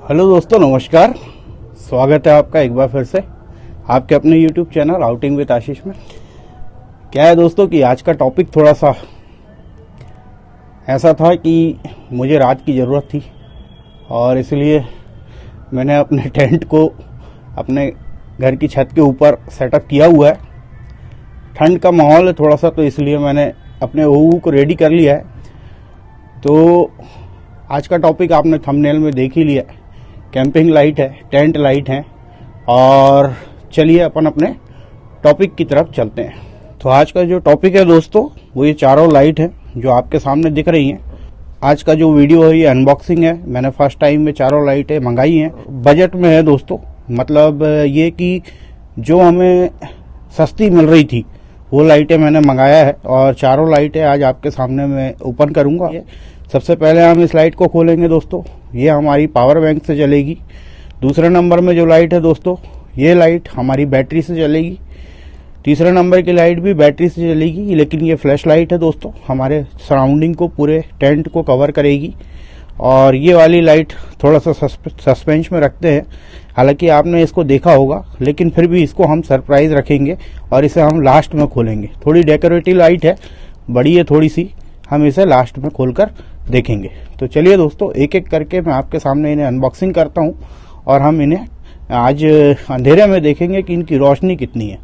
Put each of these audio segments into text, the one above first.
Hello दोस्तों, नमस्कार। स्वागत है आपका एक बार फिर से आपके अपने YouTube चैनल आउटिंग विद आशीष में। क्या है दोस्तों कि आज का टॉपिक थोड़ा सा ऐसा था कि मुझे रात की ज़रूरत थी और इसलिए मैंने अपने टेंट को अपने घर की छत के ऊपर सेटअप किया हुआ है। ठंड का माहौल है थोड़ा सा, तो इसलिए मैंने अपने ओहू को रेडी कर लिया है। तो आज का टॉपिक आपने थंबनेल में देख ही लिया, कैंपिंग लाइट है, टेंट लाइट है। और चलिए अपन अपने टॉपिक की तरफ चलते हैं। तो आज का जो टॉपिक है दोस्तों, वो ये चारों लाइट है जो आपके सामने दिख रही हैं। आज का जो वीडियो है ये अनबॉक्सिंग है। मैंने फर्स्ट टाइम में चारों लाइटें मंगाई हैं। बजट में है दोस्तों, मतलब ये कि जो हमें सस्ती मिल रही थी वो लाइटें मैंने मंगाया है और चारों लाइटें आज आपके सामने मैं ओपन करूंगा। सबसे पहले हम इस लाइट को खोलेंगे दोस्तों। ये हमारी पावर बैंक से चलेगी। दूसरे नंबर में जो लाइट है दोस्तों, ये लाइट हमारी बैटरी से चलेगी। तीसरे नंबर की लाइट भी बैटरी से चलेगी, लेकिन ये फ्लैश लाइट है दोस्तों, हमारे सराउंडिंग को, पूरे टेंट को कवर करेगी। और ये वाली लाइट थोड़ा सा सस्पेंस में रखते हैं, हालांकि आपने इसको देखा होगा, लेकिन फिर भी इसको हम सरप्राइज रखेंगे और इसे हम लास्ट में खोलेंगे। थोड़ी डेकोरेटिव लाइट है, बड़ी है थोड़ी सी, हम इसे लास्ट में खोलकर देखेंगे। तो चलिए दोस्तों, एक एक करके मैं आपके सामने इन्हें अनबॉक्सिंग करता हूं और हम इन्हें आज अंधेरे में देखेंगे कि इनकी रोशनी कितनी है।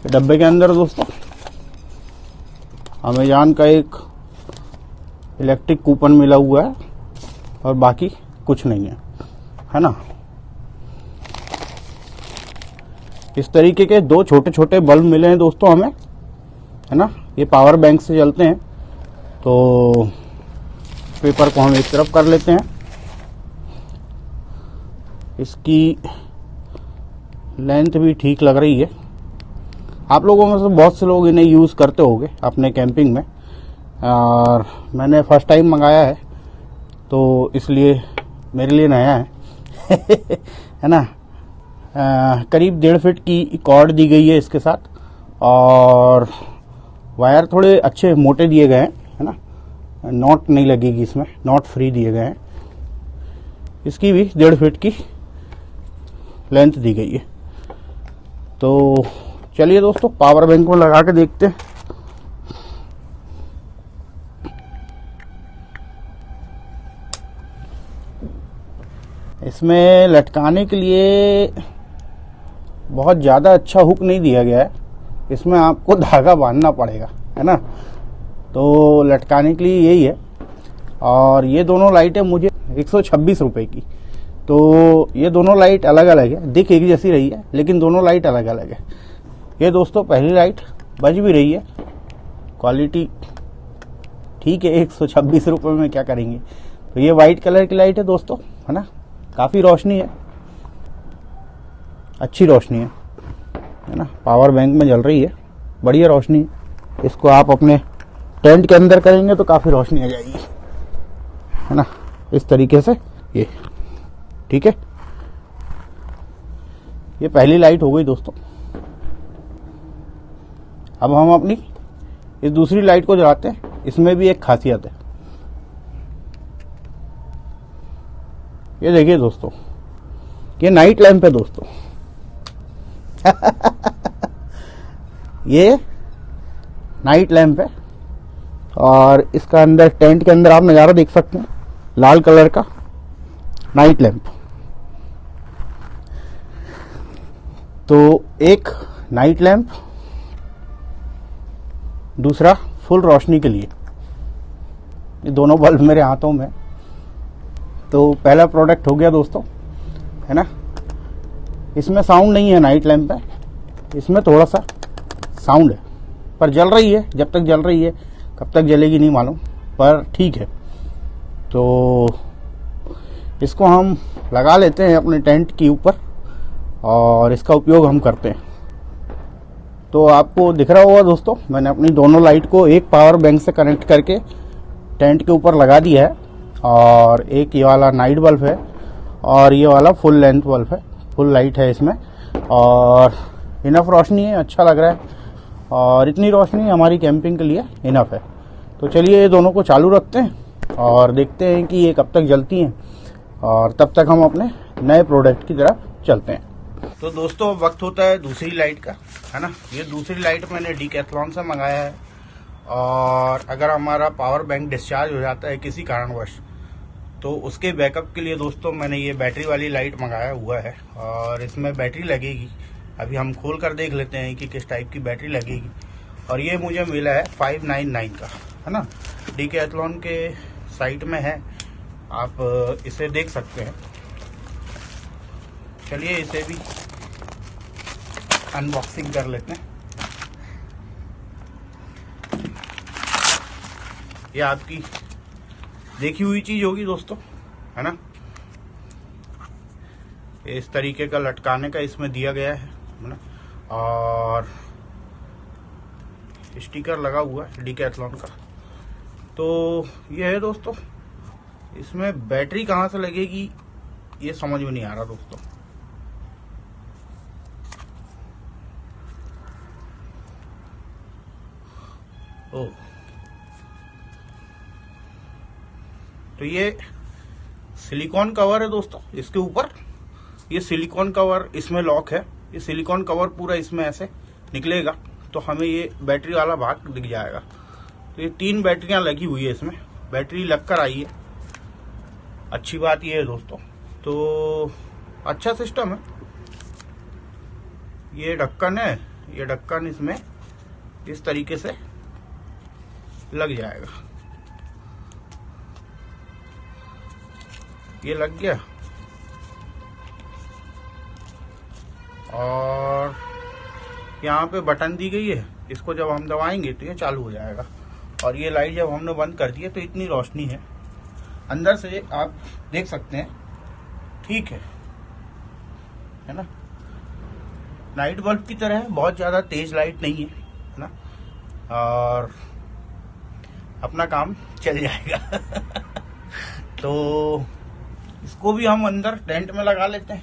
डब्बे के अंदर दोस्तों अमेज़न का एक इलेक्ट्रिक कूपन मिला हुआ है और बाकी कुछ नहीं है ना। इस तरीके के दो छोटे छोटे बल्ब मिले हैं दोस्तों हमें, है ना। ये पावर बैंक से चलते हैं। तो पेपर को हम एक तरफ कर लेते हैं। इसकी लेंथ भी ठीक लग रही है। आप लोगों में से बहुत से लोग इन्हें यूज़ करते होंगे अपने कैंपिंग में, और मैंने फर्स्ट टाइम मंगाया है तो इसलिए मेरे लिए नया है है ना। करीब 1.5 फीट की कॉर्ड दी गई है इसके साथ और वायर थोड़े अच्छे मोटे दिए गए हैं, है ना। नॉट नहीं लगेगी इसमें, नॉट फ्री दिए गए हैं। इसकी भी 1.5 फीट की लेंथ दी गई है। तो चलिए दोस्तों, पावर बैंक में लगा के देखते हैं। इसमें लटकाने के लिए बहुत ज़्यादा अच्छा हुक नहीं दिया गया है, इसमें आपको धागा बांधना पड़ेगा, है ना। तो लटकाने के लिए यही है। और ये दोनों लाइटें मुझे 126 रुपए की। तो ये दोनों लाइट अलग अलग है, दिख एक जैसी रही है लेकिन दोनों लाइट अलग अलग है। ये दोस्तों पहली लाइट बज भी रही है, क्वालिटी ठीक है। 126 रुपये में क्या करेंगे। तो ये वाइट कलर की लाइट है दोस्तों, है ना। काफ़ी रोशनी है, अच्छी रोशनी है ना। पावर बैंक में जल रही है, बढ़िया रोशनी है। इसको आप अपने टेंट के अंदर करेंगे तो काफ़ी रोशनी आ जाएगी, है ना। इस तरीके से ये ठीक है। ये पहली लाइट हो गई दोस्तों। अब हम अपनी इस दूसरी लाइट को जलाते हैं। इसमें भी एक खासियत है, ये देखिए दोस्तों, ये नाइट लैंप है दोस्तों ये नाइट लैंप है और इसका अंदर टेंट के अंदर आप नज़ारा देख सकते हैं, लाल कलर का नाइट लैंप। तो एक नाइट लैंप, दूसरा फुल रोशनी के लिए। ये दोनों बल्ब मेरे हाथों में। तो पहला प्रोडक्ट हो गया दोस्तों, है ना। इसमें साउंड नहीं है, नाइट लैंप है, इसमें थोड़ा सा साउंड है, पर जल रही है। जब तक जल रही है, कब तक जलेगी नहीं मालूम, पर ठीक है। तो इसको हम लगा लेते हैं अपने टेंट के ऊपर और इसका उपयोग हम करते हैं। तो आपको दिख रहा होगा दोस्तों, मैंने अपनी दोनों लाइट को एक पावर बैंक से कनेक्ट करके टेंट के ऊपर लगा दिया है और एक ये वाला नाइट बल्ब है और ये वाला फुल लेंथ बल्ब है, फुल लाइट है इसमें और इनफ रोशनी है, अच्छा लग रहा है और इतनी रोशनी हमारी कैंपिंग के लिए इनफ है। तो चलिए ये दोनों को चालू रखते हैं और देखते हैं कि ये कब तक जलती हैं और तब तक हम अपने नए प्रोडक्ट की तरफ चलते हैं। तो दोस्तों अब वक्त होता है दूसरी लाइट का, है ना। ये दूसरी लाइट मैंने डीकैथलॉन से मंगाया है और अगर हमारा पावर बैंक डिस्चार्ज हो जाता है किसी कारणवश तो उसके बैकअप के लिए दोस्तों मैंने ये बैटरी वाली लाइट मंगाया हुआ है और इसमें बैटरी लगेगी। अभी हम खोल कर देख लेते हैं कि किस टाइप की बैटरी लगेगी और ये मुझे मिला है 599 का, है ना। डीकैथलॉन के साइट में है, आप इसे देख सकते हैं। चलिए इसे भी अनबॉक्सिंग कर लेते हैं। ये आपकी देखी हुई चीज होगी दोस्तों, है ना। इस तरीके का लटकाने का इसमें दिया गया है ना और स्टिकर लगा हुआ है डीकैथलॉन का। तो ये है दोस्तों, इसमें बैटरी कहाँ से लगेगी ये समझ में नहीं आ रहा दोस्तों। ओह, तो ये सिलिकॉन कवर है दोस्तों इसके ऊपर। ये सिलिकॉन कवर इसमें लॉक है, ये सिलिकॉन कवर पूरा इसमें ऐसे निकलेगा तो हमें ये बैटरी वाला भाग दिख जाएगा। तो ये 3 बैटरियां लगी हुई है इसमें, बैटरी लगकर आई है, अच्छी बात ये है दोस्तों। तो अच्छा सिस्टम है। ये ढक्कन है, ये ढक्कन इसमें इस तरीके से लग जाएगा। ये लग गया और यहाँ पे बटन दी गई है, इसको जब हम दबाएंगे तो ये चालू हो जाएगा। और ये लाइट जब हमने बंद कर दी है तो इतनी रोशनी है अंदर से, आप देख सकते हैं, ठीक है ना। नाइट बल्ब की तरह है, बहुत ज्यादा तेज लाइट नहीं है ना, और अपना काम चल जाएगा। तो इसको भी हम अंदर टेंट में लगा लेते हैं।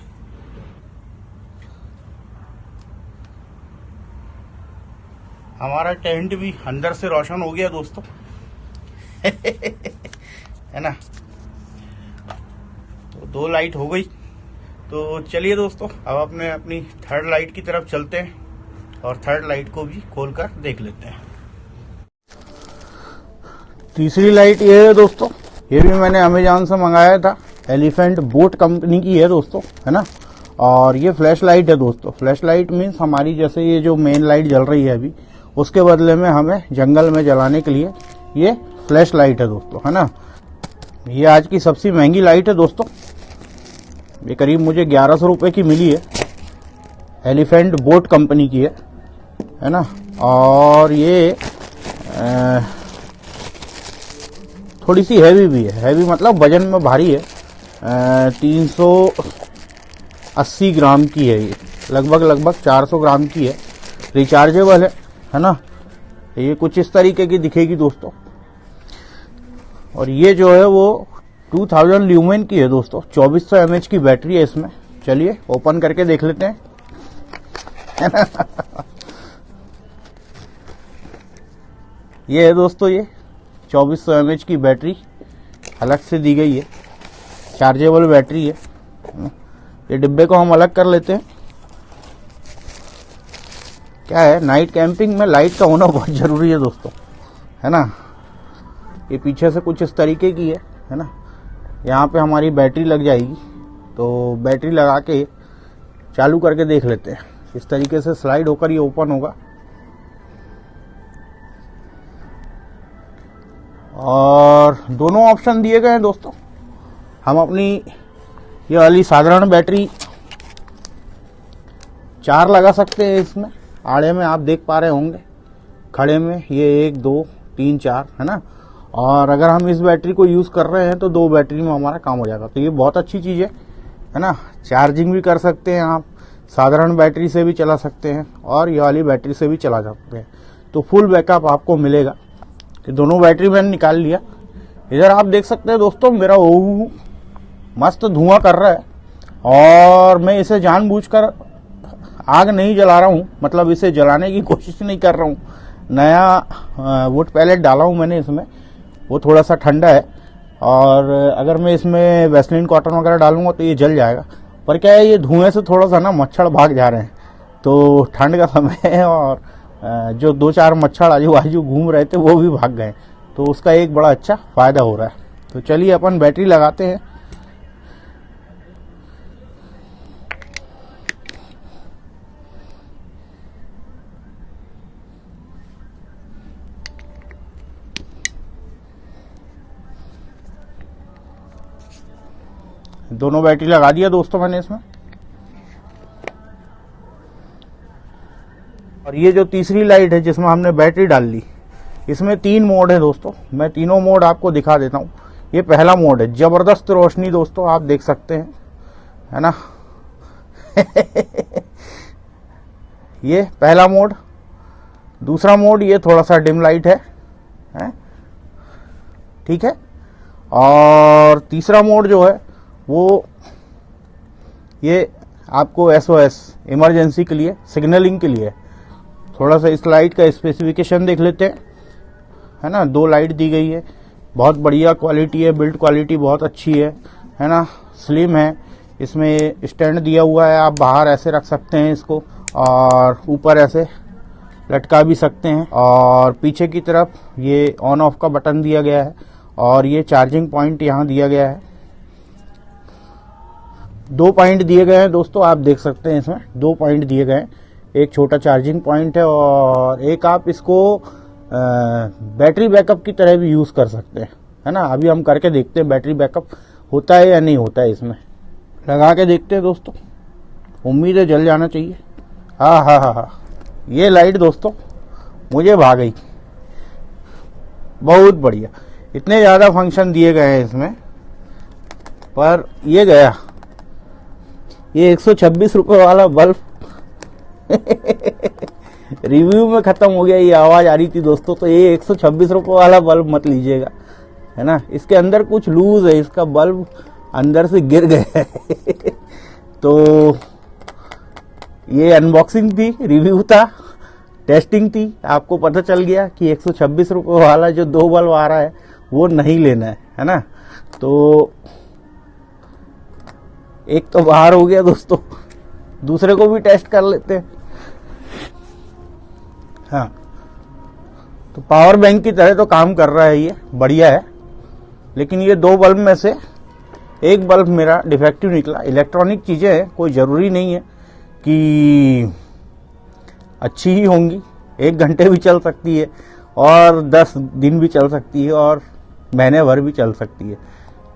हमारा टेंट भी अंदर से रोशन हो गया दोस्तों। है ना। तो 2 लाइट हो गई। तो चलिए दोस्तों अब अपनी थर्ड लाइट की तरफ चलते हैं और थर्ड लाइट को भी खोलकर देख लेते हैं। तीसरी लाइट ये है दोस्तों, ये भी मैंने अमेजॉन से मंगाया था, एलिफेंट बोट कंपनी की है दोस्तों, है ना। और ये फ्लैश लाइट है दोस्तों। फ्लैश लाइट मीन्स हमारी जैसे ये जो मेन लाइट जल रही है अभी, उसके बदले में हमें जंगल में जलाने के लिए ये फ्लैश लाइट है दोस्तों, है ना। ये आज की सबसे महंगी लाइट है दोस्तों, ये करीब मुझे 1100 रुपए की मिली है, एलिफेंट बोट कंपनी की है ना। और ये थोड़ी सी हैवी भी है, हैवी मतलब वजन में भारी है। 380 ग्राम की है ये, लगभग 400 ग्राम की है। रिचार्जेबल है ना। ये कुछ इस तरीके की दिखेगी दोस्तों। और ये जो है वो 2000 ल्यूमेन की है दोस्तों, 2400 mAh की बैटरी है इसमें। चलिए ओपन करके देख लेते हैं। ये है दोस्तों, ये 2400 mAh की बैटरी अलग से दी गई है, चार्जेबल बैटरी है। ये डिब्बे को हम अलग कर लेते हैं। क्या है, नाइट कैंपिंग में लाइट का होना बहुत जरूरी है दोस्तों, है ना। ये पीछे से कुछ इस तरीके की है ना। यहाँ पे हमारी बैटरी लग जाएगी, तो बैटरी लगा के चालू करके देख लेते हैं। इस तरीके से स्लाइड होकर ये ओपन होगा और दोनों ऑप्शन दिए गए हैं दोस्तों। हम अपनी ये वाली साधारण बैटरी 4 लगा सकते हैं इसमें। आड़े में आप देख पा रहे होंगे, खड़े में ये 1 2 3 4 है ना। और अगर हम इस बैटरी को यूज कर रहे हैं तो 2 बैटरी में हमारा काम हो जाएगा। तो ये बहुत अच्छी चीज है ना। चार्जिंग भी कर सकते हैं आप, साधारण बैटरी से भी चला सकते हैं और ये वाली बैटरी से भी चला सकते हैं। तो फुल बैकअप आपको मिलेगा। कि दोनों बैटरी मैंने निकाल लिया। इधर आप देख सकते हैं दोस्तों, मेरा ओहू मस्त धुआं कर रहा है और मैं इसे जानबूझकर आग नहीं जला रहा हूँ, मतलब इसे जलाने की कोशिश नहीं कर रहा हूँ। नया वुड पैलेट डाला हूँ मैंने इसमें, वो थोड़ा सा ठंडा है और अगर मैं इसमें वैसलीन कॉटन वगैरह डालूंगा तो ये जल जाएगा। पर क्या है, ये धुएं से थोड़ा सा ना मच्छर भाग जा रहे हैं, तो ठंड का समय है और जो 2-4 मच्छर आजू बाजू घूम रहे थे वो भी भाग गए, तो उसका एक बड़ा अच्छा फायदा हो रहा है। तो चलिए अपन बैटरी लगाते हैं। दोनों बैटरी लगा दिया दोस्तों मैंने इसमें। और ये जो तीसरी लाइट है जिसमें हमने बैटरी डाल ली, इसमें 3 मोड है दोस्तों। मैं तीनों मोड आपको दिखा देता हूँ। ये पहला मोड है, जबरदस्त रोशनी दोस्तों, आप देख सकते हैं, है ना। ये पहला मोड। दूसरा मोड ये थोड़ा सा डिम लाइट है? ठीक है। और तीसरा मोड जो है वो ये आपको SOS इमरजेंसी के लिए, सिग्नलिंग के लिए। थोड़ा सा इस लाइट का स्पेसिफिकेशन देख लेते हैं, है ना। 2 लाइट दी गई है, बहुत बढ़िया क्वालिटी है, बिल्ड क्वालिटी बहुत अच्छी है ना। स्लिम है, इसमें स्टैंड दिया हुआ है, आप बाहर ऐसे रख सकते हैं इसको और ऊपर ऐसे लटका भी सकते हैं। और पीछे की तरफ ये ऑन ऑफ का बटन दिया गया है और ये चार्जिंग पॉइंट यहाँ दिया गया है। 2 पॉइंट दिए गए हैं दोस्तों, आप देख सकते हैं इसमें 2 पॉइंट दिए गए हैं। एक छोटा चार्जिंग पॉइंट है और एक आप इसको बैटरी बैकअप की तरह भी यूज कर सकते हैं, है ना। अभी हम करके देखते हैं बैटरी बैकअप होता है या नहीं होता है इसमें। लगा के देखते हैं दोस्तों, उम्मीद है जल जाना चाहिए। हाँ, ये लाइट दोस्तों मुझे भाग गई, बहुत बढ़िया। इतने ज्यादा फंक्शन दिए गए हैं इसमें, पर ये गया। ये 126 रुपए वाला बल्ब रिव्यू में खत्म हो गया, ये आवाज आ रही थी दोस्तों। तो ये 126 रुपए वाला बल्ब मत लीजिएगा, है ना। इसके अंदर कुछ लूज है, इसका बल्ब अंदर से गिर गया है। तो ये अनबॉक्सिंग थी, रिव्यू था, टेस्टिंग थी। आपको पता चल गया कि 126 रुपए वाला जो 2 बल्ब आ रहा है वो नहीं लेना है ना। तो एक तो बाहर हो गया दोस्तों, दूसरे को भी टेस्ट कर लेते हैं। हाँ, तो पावर बैंक की तरह तो काम कर रहा है, ये बढ़िया है। लेकिन ये 2 बल्ब में से एक बल्ब मेरा डिफेक्टिव निकला। इलेक्ट्रॉनिक चीजें हैं, कोई जरूरी नहीं है कि अच्छी ही होंगी। 1 घंटे भी चल सकती है और 10 दिन भी चल सकती है और महीने भर भी चल सकती है।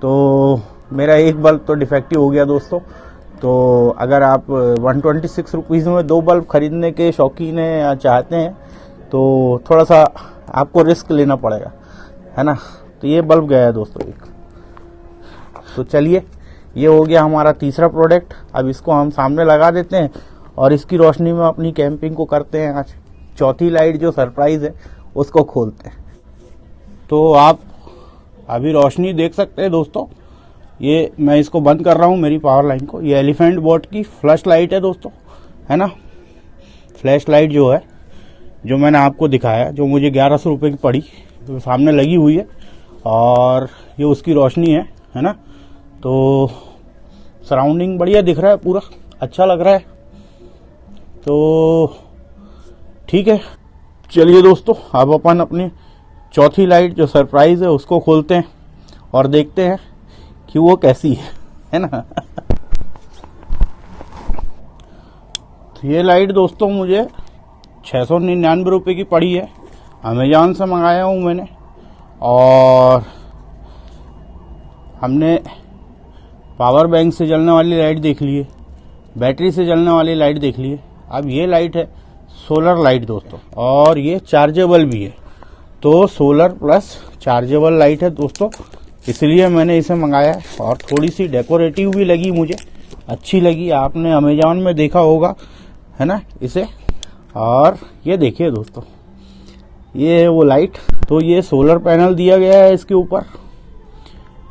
तो मेरा एक बल्ब तो डिफेक्टिव हो गया दोस्तों। तो अगर आप 126 रुपीज में 2 बल्ब खरीदने के शौकीन हैं या चाहते हैं तो थोड़ा सा आपको रिस्क लेना पड़ेगा, है ना। तो ये बल्ब गया है दोस्तों एक। तो चलिए, ये हो गया हमारा तीसरा प्रोडक्ट। अब इसको हम सामने लगा देते हैं और इसकी रोशनी में अपनी कैंपिंग को करते हैं। आज चौथी लाइट जो सरप्राइज है उसको खोलते हैं। तो आप अभी रोशनी देख सकते हैं दोस्तों। ये मैं इसको बंद कर रहा हूँ, मेरी पावर लाइन को। ये एलिफेंट बोट की फ्लैश लाइट है दोस्तों, है ना। फ्लैश लाइट जो है, जो मैंने आपको दिखाया, जो मुझे 1100 रुपये की पड़ी, तो सामने लगी हुई है और ये उसकी रोशनी है ना। तो सराउंडिंग बढ़िया दिख रहा है, पूरा अच्छा लग रहा है। तो ठीक है, चलिए दोस्तों, अब अपन अपनी चौथी लाइट जो सरप्राइज है उसको खोलते हैं और देखते हैं कि वो कैसी है ना। तो ये लाइट दोस्तों मुझे 699 रुपये की पड़ी है। अमेजॉन से मंगाया हूँ मैंने। और हमने पावर बैंक से जलने वाली लाइट देख ली है, बैटरी से जलने वाली लाइट देख ली है। अब ये लाइट है सोलर लाइट दोस्तों, और ये चार्जेबल भी है। तो सोलर प्लस चार्जेबल लाइट है दोस्तों, इसलिए मैंने इसे मंगाया है। और थोड़ी सी डेकोरेटिव भी लगी, मुझे अच्छी लगी। आपने अमेजॉन में देखा होगा, है ना, इसे। और ये देखिए दोस्तों, ये है वो लाइट। तो ये सोलर पैनल दिया गया है इसके ऊपर,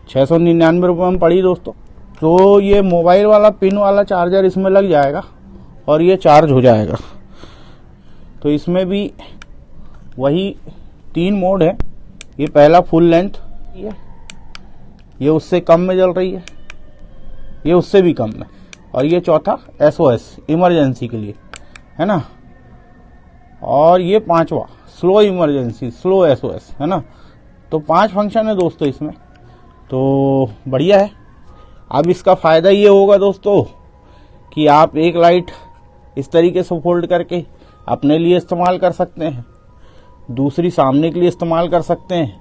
699 रुपये में पड़ी दोस्तों। तो ये मोबाइल वाला पिन वाला चार्जर इसमें लग जाएगा और ये चार्ज हो जाएगा। तो इसमें भी वही 3 मोड है। ये पहला फुल लेंथ, ये उससे कम में चल रही है, ये उससे भी कम में, और ये चौथा SOS इमरजेंसी के लिए है ना, और ये 5वां स्लो इमरजेंसी, स्लो SOS है ना। तो 5 फंक्शन है दोस्तों इसमें, तो बढ़िया है। अब इसका फायदा ये होगा दोस्तों कि आप एक लाइट इस तरीके से फोल्ड करके अपने लिए इस्तेमाल कर सकते हैं, दूसरी सामने के लिए इस्तेमाल कर सकते हैं,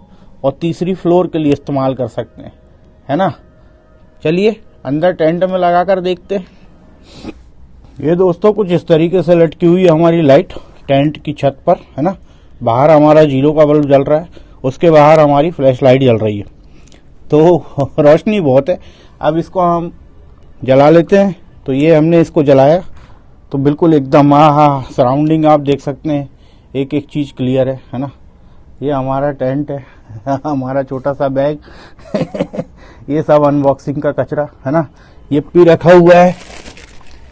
और तीसरी फ्लोर के लिए इस्तेमाल कर सकते हैं, है ना। चलिए अंदर टेंट में लगा कर देखते हैं। ये दोस्तों कुछ इस तरीके से लटकी हुई है हमारी लाइट टेंट की छत पर, है ना। बाहर हमारा 0 का बल्ब जल रहा है, उसके बाहर हमारी फ्लैश लाइट जल रही है, तो रोशनी बहुत है। अब इसको हम जला लेते हैं। तो ये हमने इसको जलाया तो बिल्कुल एकदम सराउंडिंग आप देख सकते हैं, एक एक चीज क्लियर है ना। ये हमारा टेंट है, हमारा छोटा सा बैग ये सब अनबॉक्सिंग का कचरा है ना। यिप्पी रखा हुआ है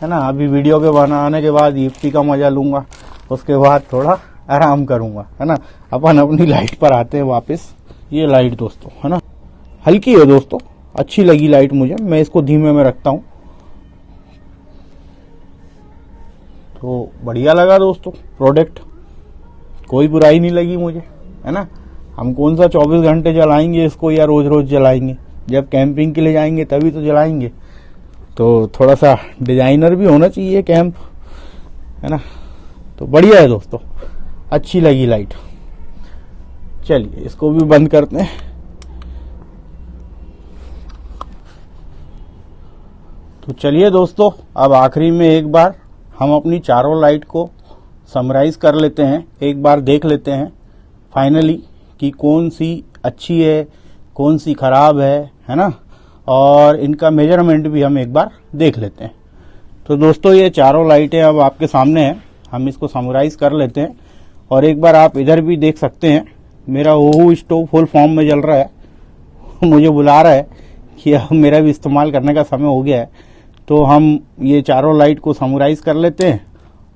ना। अभी वीडियो के बनाने के बाद यिप्पी का मजा लूंगा, उसके बाद थोड़ा आराम करूंगा, है ना। अपन अपनी लाइट पर आते हैं वापस। ये लाइट दोस्तों है ना, हल्की है दोस्तों, अच्छी लगी लाइट मुझे। मैं इसको धीमे में रखता हूं, तो बढ़िया लगा दोस्तों प्रोडक्ट, कोई बुराई नहीं लगी मुझे, है ना। हम कौन सा 24 घंटे जलाएंगे इसको या रोज रोज जलाएंगे, जब कैंपिंग के लिए जाएंगे तभी तो जलाएंगे। तो थोड़ा सा डिजाइनर भी होना चाहिए कैंप, है ना। तो बढ़िया है दोस्तों, अच्छी लगी लाइट। चलिए इसको भी बंद करते हैं। तो चलिए दोस्तों, अब आखिरी में एक बार हम अपनी चारों लाइट को समराइज कर लेते हैं, एक बार देख लेते हैं फाइनली कि कौन सी अच्छी है, कौन सी खराब है ना। और इनका मेजरमेंट भी हम एक बार देख लेते हैं। तो दोस्तों ये चारों लाइटें अब आपके सामने हैं, हम इसको समराइज कर लेते हैं। और एक बार आप इधर भी देख सकते हैं, मेरा ओहू स्टोव फुल फॉर्म में जल रहा है, मुझे बुला रहा है कि अब मेरा भी इस्तेमाल करने का समय हो गया है। तो हम ये चारों लाइट को समराइज कर लेते हैं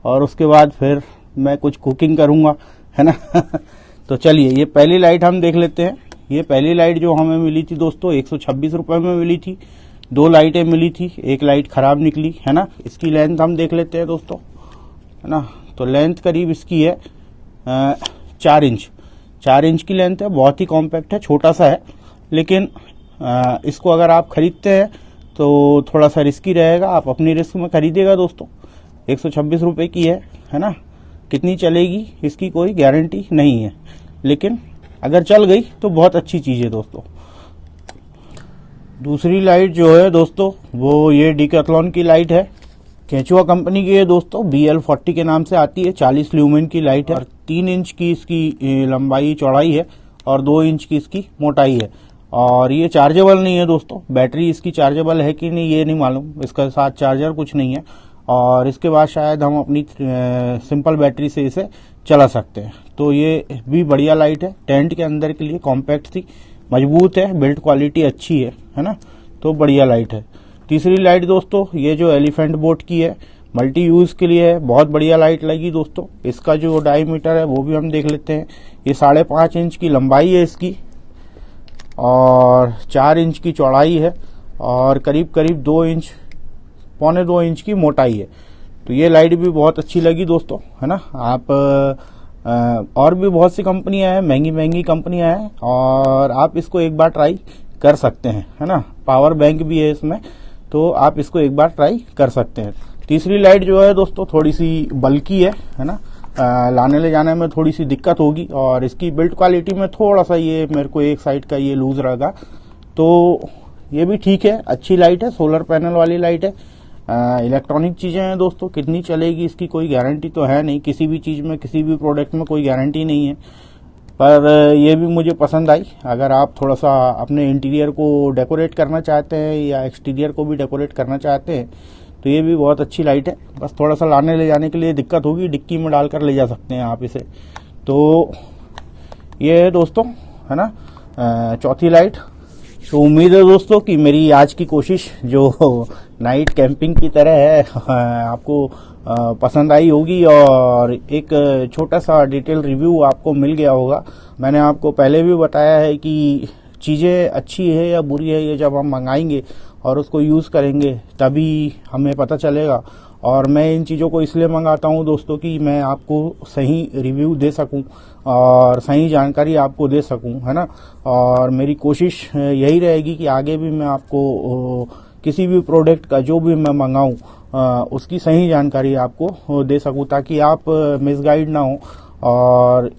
और उसके बाद फिर मैं कुछ कुकिंग करूंगा, है ना। तो चलिए ये पहली लाइट हम देख लेते हैं। ये पहली लाइट जो हमें मिली थी दोस्तों 126 रुपए में मिली थी। 2 लाइटें मिली थी, एक लाइट खराब निकली, है ना। इसकी लेंथ हम देख लेते हैं दोस्तों, है ना। तो लेंथ करीब इसकी है 4 इंच, 4 इंच की लेंथ है, बहुत ही कॉम्पैक्ट है, छोटा सा है। लेकिन इसको अगर आप खरीदते हैं तो थोड़ा सा रिस्की रहेगा, आप अपनी रिस्क में खरीदिएगा दोस्तों। 126 रुपए की है ना। कितनी चलेगी इसकी कोई गारंटी नहीं है, लेकिन अगर चल गई तो बहुत अच्छी चीज है दोस्तों। दूसरी लाइट जो है दोस्तों वो ये डिकैथलॉन की लाइट है, केचुआ कंपनी की है दोस्तों, BL40 के नाम से आती है। 40 ल्यूमेन की लाइट है और 3 इंच की इसकी लंबाई चौड़ाई है और 2 इंच की इसकी मोटाई है। और ये चार्जेबल नहीं है दोस्तों, बैटरी इसकी चार्जेबल है कि नहीं ये नहीं मालूम, इसका साथ चार्जर कुछ नहीं है। और इसके बाद शायद हम अपनी सिंपल बैटरी से इसे चला सकते हैं। तो ये भी बढ़िया लाइट है, टेंट के अंदर के लिए कॉम्पैक्ट थी, मजबूत है, बिल्ड क्वालिटी अच्छी है ना। तो बढ़िया लाइट है। तीसरी लाइट दोस्तों ये जो एलिफेंट बोट की है, मल्टी यूज के लिए है, बहुत बढ़िया लाइट लगी दोस्तों। इसका जो डायमीटर है वो भी हम देख लेते हैं। ये 5.5 इंच की लंबाई है इसकी और 4 इंच की चौड़ाई है और करीब करीब 2 इंच, पौने 2 इंच की मोटाई है। तो ये लाइट भी बहुत अच्छी लगी दोस्तों, है ना। आप और भी बहुत सी कंपनियां हैं, महंगी महंगी कंपनियां हैं, और आप इसको एक बार ट्राई कर सकते हैं, है ना। पावर बैंक भी है इसमें, तो आप इसको एक बार ट्राई कर सकते हैं। तीसरी लाइट जो है दोस्तों थोड़ी सी बल्की है ना। लाने ले जाने में थोड़ी सी दिक्कत होगी और इसकी बिल्ड क्वालिटी में थोड़ा सा ये मेरे को एक साइड का ये लूज रहेगा, तो ये भी ठीक है, अच्छी लाइट है, सोलर पैनल वाली लाइट है। इलेक्ट्रॉनिक चीजें हैं दोस्तों, कितनी चलेगी इसकी कोई गारंटी तो है नहीं, किसी भी चीज में किसी भी प्रोडक्ट में कोई गारंटी नहीं है। पर ये भी मुझे पसंद आई। अगर आप थोड़ा सा अपने इंटीरियर को डेकोरेट करना चाहते हैं या एक्सटीरियर को भी डेकोरेट करना चाहते हैं तो ये भी बहुत अच्छी लाइट है। बस थोड़ा सा लाने ले जाने के लिए दिक्कत होगी, डिक्की में डालकर ले जा सकते हैं आप इसे। तो ये है दोस्तों, है ना, चौथी लाइट। तो उम्मीद है दोस्तों कि मेरी आज की कोशिश जो नाइट कैंपिंग की तरह है आपको पसंद आई होगी और एक छोटा सा डिटेल रिव्यू आपको मिल गया होगा। मैंने आपको पहले भी बताया है कि चीज़ें अच्छी है या बुरी है ये जब हम मंगाएंगे और उसको यूज़ करेंगे तभी हमें पता चलेगा। और मैं इन चीज़ों को इसलिए मंगाता हूं दोस्तों कि मैं आपको सही रिव्यू दे सकूं और सही जानकारी आपको दे सकूं, है ना। और मेरी कोशिश यही रहेगी कि आगे भी मैं आपको किसी भी प्रोडक्ट का जो भी मैं मंगाऊं उसकी सही जानकारी आपको दे सकूं ताकि आप मिसगाइड ना हो। और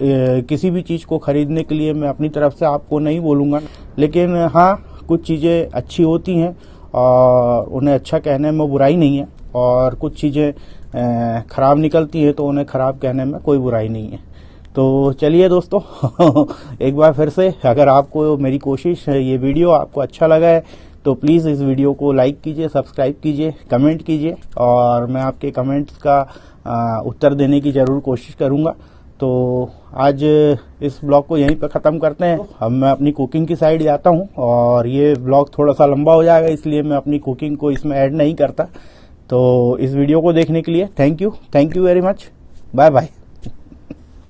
किसी भी चीज़ को खरीदने के लिए मैं अपनी तरफ से आपको नहीं बोलूँगा, लेकिन हाँ कुछ चीज़ें अच्छी होती हैं और उन्हें अच्छा कहने में बुराई नहीं है, और कुछ चीज़ें खराब निकलती हैं तो उन्हें खराब कहने में कोई बुराई नहीं है। तो चलिए दोस्तों एक बार फिर से, अगर आपको मेरी कोशिश ये वीडियो आपको अच्छा लगा है तो प्लीज़ इस वीडियो को लाइक कीजिए, सब्सक्राइब कीजिए, कमेंट कीजिए, और मैं आपके कमेंट्स का उत्तर देने की ज़रूर कोशिश करूँगा। तो आज इस ब्लॉग को यहीं पर ख़त्म करते हैं। अब मैं अपनी कुकिंग की साइड जाता हूँ और ये ब्लॉग थोड़ा सा लंबा हो जाएगा, इसलिए मैं अपनी कुकिंग को इसमें ऐड नहीं करता। तो इस वीडियो को देखने के लिए thank you very much. Bye bye.